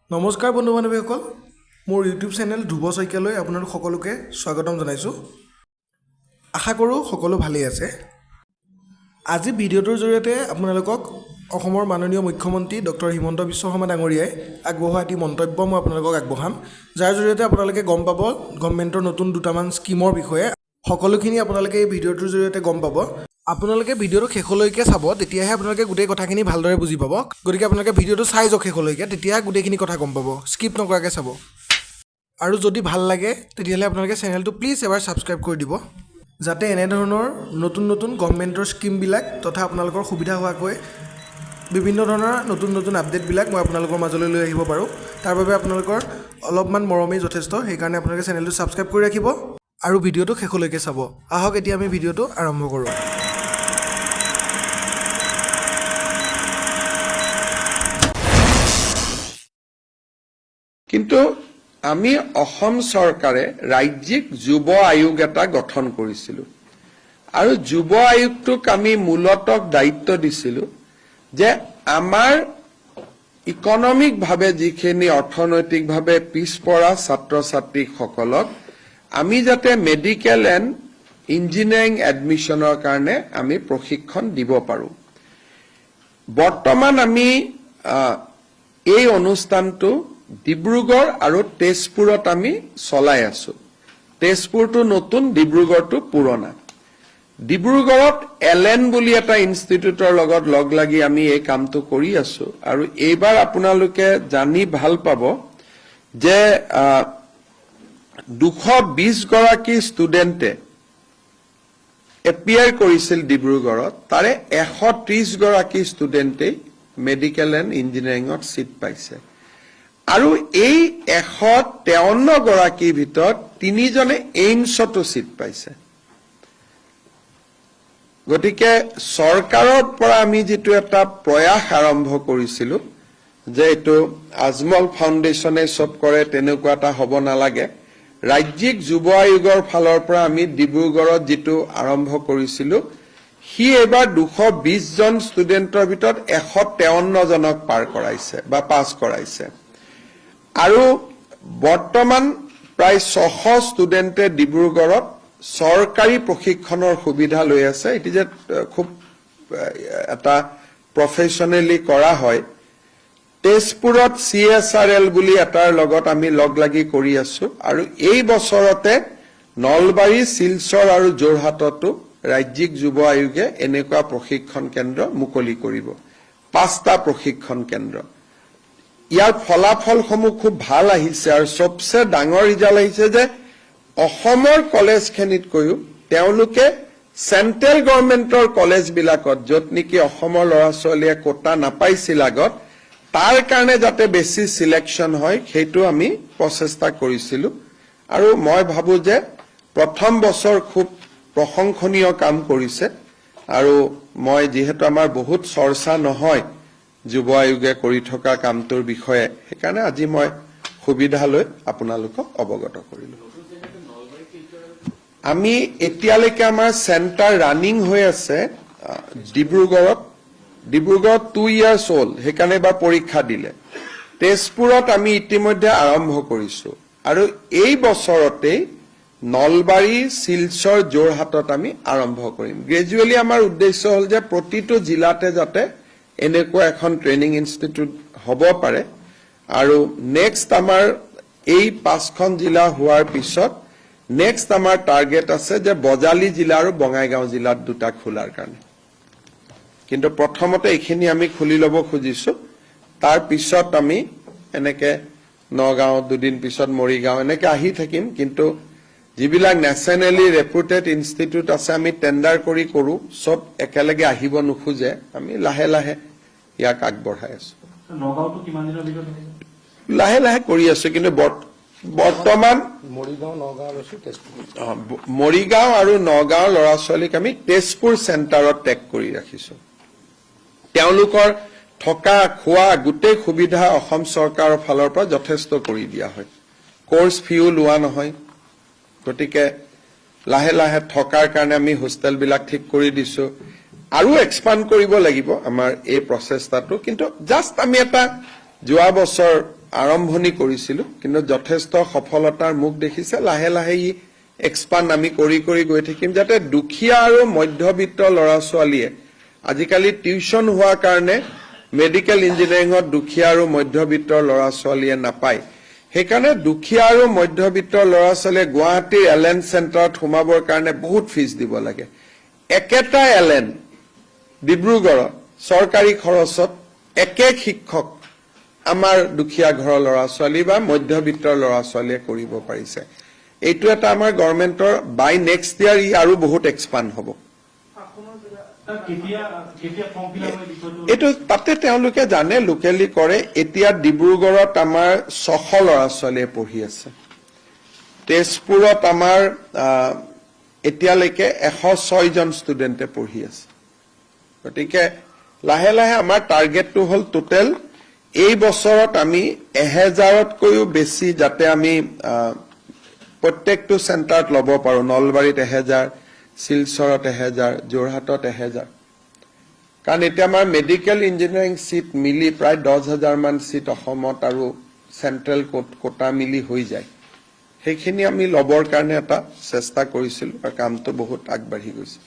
নমস্কাৰ বন্ধু বান্ধৱীসকল, মোৰ ইউটিউব চেনেল ধ্ৰুৱ শইকীয়ালৈ আপোনালোক সকলোকে স্বাগতম জনাইছোঁ। আশা কৰোঁ সকলো ভালেই আছে। আজি ভিডিঅ'টোৰ জৰিয়তে আপোনালোকক অসমৰ মাননীয় মুখ্যমন্ত্ৰী ডক্টৰ হিমন্ত বিশ্ব শৰ্মা ডাঙৰীয়াই আগবঢ়োৱা এটি মন্তব্য মই আপোনালোকক আগবঢ়াম, যাৰ জৰিয়তে আপোনালোকে গম পাব গভৰ্ণমেণ্টৰ নতুন দুটামান স্কিমৰ বিষয়ে। সকলোখিনি আপোনালোকে এই ভিডিঅ'টোৰ জৰিয়তে গম পাব। আপোনালোকে ভিডিঅ'টো শেষলৈকে চাব, তেতিয়াহে আপোনালোকে গোটেই কথাখিনি ভালদৰে বুজি পাব। গতিকে আপোনালোকে ভিডিঅ'টো চাই যাওক শেষলৈকে, তেতিয়াহে গোটেইখিনি কথা গম পাব। স্কিপ নকৰাকৈ চাব। আৰু যদি ভাল লাগে তেতিয়াহ'লে আপোনালোকে চেনেলটো প্লিজ এবাৰ ছাবস্ক্ৰাইব কৰি দিব, যাতে এনেধৰণৰ নতুন নতুন গভৰ্ণমেণ্টৰ স্কিমবিলাক তথা আপোনালোকৰ সুবিধা হোৱাকৈ বিভিন্ন ধৰণৰ নতুন নতুন আপডেটবিলাক মই আপোনালোকৰ মাজলৈ লৈ আহিব পাৰোঁ। তাৰ বাবে আপোনালোকৰ অলপমান মৰমেই যথেষ্ট। সেইকাৰণে আপোনালোকে চেনেলটো ছাবস্ক্ৰাইব কৰি ৰাখিব আৰু ভিডিঅ'টো শেষলৈকে চাব। আহক এতিয়া আমি ভিডিঅ'টো আৰম্ভ কৰোঁ। কিন্তু আমি অসম চৰকাৰে ৰাজ্যিক যুৱ আয়োগ এটা গঠন কৰিছিলোঁ আৰু যুৱ আয়োগটোক আমি মূলতঃ দায়িত্ব দিছিলোঁ যে আমাৰ ইকনমিকভাৱে যিখিনি অৰ্থনৈতিকভাৱে পিছপৰা ছাত্ৰ ছাত্ৰীসকলক আমি যাতে মেডিকেল এণ্ড ইঞ্জিনিয়াৰিং এডমিশ্যনৰ কাৰণে আমি প্ৰশিক্ষণ দিব পাৰোঁ। বৰ্তমান আমি এই অনুষ্ঠানটো ডিব্ৰুগড় আৰু তেজপুৰত আমি চলাই আছো। তেজপুৰটো নতুন, ডিব্ৰুগড়টো পুৰণা। ডিব্ৰুগড়ত এলএন বুলি এটা ইনষ্টিটিউটৰ লগত লগ লাগি আমি এই কামটো কৰি আছো আৰু এইবাৰ আপোনালোকে জানি ভাল পাব যে 220 গৰাকী ষ্টুডেণ্টে এপিয়াৰ কৰিছিল ডিব্ৰুগড়ত, তাৰে 130 গৰাকী ষ্টুডেণ্টেই মেডিকেল এণ্ড ইঞ্জিনিয়াৰিঙত ছিট পাইছে আৰু এই 153 গৰাকীৰ ভিতৰত 3জনে এইমছতো ছিট পাইছে। গতিকে চৰকাৰৰ পৰা আমি যিটো এটা প্ৰয়াস আৰম্ভ কৰিছিলোঁ যে এইটো আজমল ফাউণ্ডেশ্যনে চব কৰে, তেনেকুৱা এটা হ'ব নালাগে। ৰাজ্যিক যুৱ আয়োগৰ ফালৰ পৰা আমি ডিব্ৰুগড়ত যিটো আৰম্ভ কৰিছিলোঁ, সি এইবাৰ 220 জন ষ্টুডেণ্টৰ ভিতৰত 153 জনক পাৰ কৰাইছে বা পাছ কৰাইছে আৰু বৰ্তমান প্ৰায় 600 ষ্টুডেণ্টে ডিব্ৰুগড়ত চৰকাৰী প্ৰশিক্ষণৰ সুবিধা লৈ আছে। এটি যে খুব এটা প্ৰফেশ্যনেলি কৰা হয়। তেজপুৰত CSRL বুলি এটাৰ লগত আমি লগ লাগি কৰি আছো আৰু এই বছৰতে নলবাৰী, শিলচৰ আৰু যোৰহাটতো ৰাজ্যিক যুৱ আয়োগে এনেকুৱা প্ৰশিক্ষণ কেন্দ্ৰ মুকলি কৰিব, 5টা প্ৰশিক্ষণ কেন্দ্ৰ। ইয়াৰ ফলাফলসমূহ খুব ভাল আহিছে আৰু সবচে ডাঙৰ ৰিজাল্ট আহিছে যে অসমৰ কলেজখিনিতকৈও তেওঁলোকে চেণ্ট্ৰেল গভৰ্ণমেণ্টৰ কলেজবিলাকত য'ত নেকি অসমৰ ল'ৰা ছোৱালীয়ে কোটা নাপাইছিল আগত, তাৰ কাৰণে যাতে বেছি সিলেকশ্যন হয় সেইটো আমি প্ৰচেষ্টা কৰিছিলোঁ আৰু মই ভাবো যে প্ৰথম বছৰ খুব প্ৰশংসনীয় কাম কৰিছে আৰু মই যিহেতু আমাৰ বহুত চৰ্চা নহয় যুৱ আয়োগে কৰি থকা কামটোৰ বিষয়ে, সেইকাৰণে আজি মই সুবিধা লৈ আপোনালোকক অৱগত কৰিলোঁ। আমি এতিয়ালৈকে আমাৰ চেণ্টাৰ ৰানিং হৈ আছে ডিব্ৰুগড়ত 2 years old, সেইকাৰণে এবাৰ পৰীক্ষা দিলে। তেজপুৰত আমি ইতিমধ্যে আৰম্ভ কৰিছোঁ আৰু এই বছৰতেই নলবাৰী, শিলচৰ, যোৰহাটত আমি আৰম্ভ কৰিম। গ্ৰেজুৱেলি আমাৰ উদ্দেশ্য হ'ল যে প্ৰতিটো জিলাতে যাতে এনেকুৱা এখন ট্ৰেইনিং ইনষ্টিটিউট হ'ব পাৰে আৰু নেক্সট আমাৰ এই 5খন জিলা হোৱাৰ পিছত নেক্সট আমাৰ টাৰ্গেট আছে যে বজালী জিলা আৰু বঙাইগাঁও জিলাত 2টা খোলাৰ কাৰণে। কিন্তু প্ৰথমতে এইখিনি আমি খুলি ল'ব খুজিছোঁ, তাৰ পিছত আমি এনেকে নগাঁও, 2 দিন পিছত মৰিগাঁও, এনেকে আহি থাকিম। কিন্তু যিবিলাক নেশ্যনেলি ৰেপুটেড ইনষ্টিটিউট আছে আমি টেণ্ডাৰ কৰি কৰোঁ, চব একেলগে আহিব নোখোজে, আমি লাহে লাহে ইয়াক আগবঢ়াই আছো। লাহে লাহে কৰি আছো, কিন্তু বৰ্তমান মৰিগাঁও আৰু নগাঁৱৰ ল'ৰা ছোৱালীক আমি তেজপুৰ চেণ্টাৰত টেগ কৰি ৰাখিছো। তেওঁলোকৰ থকা খোৱা গোটেই সুবিধা অসম চৰকাৰৰ ফালৰ পৰা যথেষ্ট কৰি দিয়া হয়, কোৰ্চ ফিও লোৱা নহয়। গতিকে লাহে লাহে থকাৰ কাৰণে আমি হোষ্টেলবিলাক ঠিক কৰি দিছো আৰু এক্সপাণ্ড কৰিব লাগিব আমাৰ এই প্ৰচেষ্টাটো। কিন্তু জাষ্ট আমি এটা যোৱা বছৰ আৰম্ভণি কৰিছিলোঁ, কিন্তু যথেষ্ট সফলতাৰ মুখ দেখিছে। লাহে লাহে ই এক্সপাণ্ড আমি কৰি কৰি গৈ থাকিম, যাতে দুখীয়া আৰু মধ্যবিত্ত ল'ৰা ছোৱালীয়ে আজিকালি টিউচন হোৱাৰ কাৰণে মেডিকেল ইঞ্জিনিয়াৰিঙত দুখীয়া আৰু মধ্যবিত্তৰ ল'ৰা ছোৱালীয়ে নাপায়। সেইকাৰণে দুখীয়া আৰু মধ্যবিত্তৰ ল'ৰা ছোৱালীয়ে গুৱাহাটীৰ এলেন চেণ্টাৰত সোমাবৰ কাৰণে বহুত ফিজ দিব লাগে। একেটা এলেন ডিব্ৰুগড়ত চৰকাৰী খৰচত একে শিক্ষক আমাৰ দুখীয়া ঘৰৰ ল'ৰা ছোৱালী বা মধ্যবিত্তৰ ল'ৰা ছোৱালীয়ে কৰিব পাৰিছে। এইটো এটা আমাৰ গভৰ্ণমেণ্টৰ বাই নেক্সট ইয়াৰ ই আৰু বহুত এক্সপাণ্ড হ'ব। এইটো তাতে তেওঁলোকে জানে, লোকেলি কৰে। এতিয়া ডিব্ৰুগড়ত আমাৰ 600 ল'ৰা ছোৱালীয়ে পঢ়ি আছে। তেজপুৰত আমাৰ এতিয়ালৈকে 106 জন ষ্টুডেণ্টে পঢ়ি আছে। গতিকে লাহে লাহে আমাৰ টাৰ্গেটটো হ'ল টোটেল এই বছৰত আমি 1000তকৈও বেছি যাতে আমি প্ৰত্যেকটো চেণ্টাৰত ল'ব পাৰোঁ। নলবাৰীত 1000, শিলচৰত 1000, যোৰহাটত 1000। কাৰণ এতিয়া আমাৰ মেডিকেল ইঞ্জিনিয়াৰিং চিট মিলি প্ৰায় 10,000 মান চিট অসমত আৰু চেণ্ট্ৰেল কোটা মিলি হৈ যায়। সেইখিনি আমি ল'বৰ কাৰণে এটা চেষ্টা কৰিছিলোঁ আৰু কামটো বহুত আগবাঢ়ি গৈছে।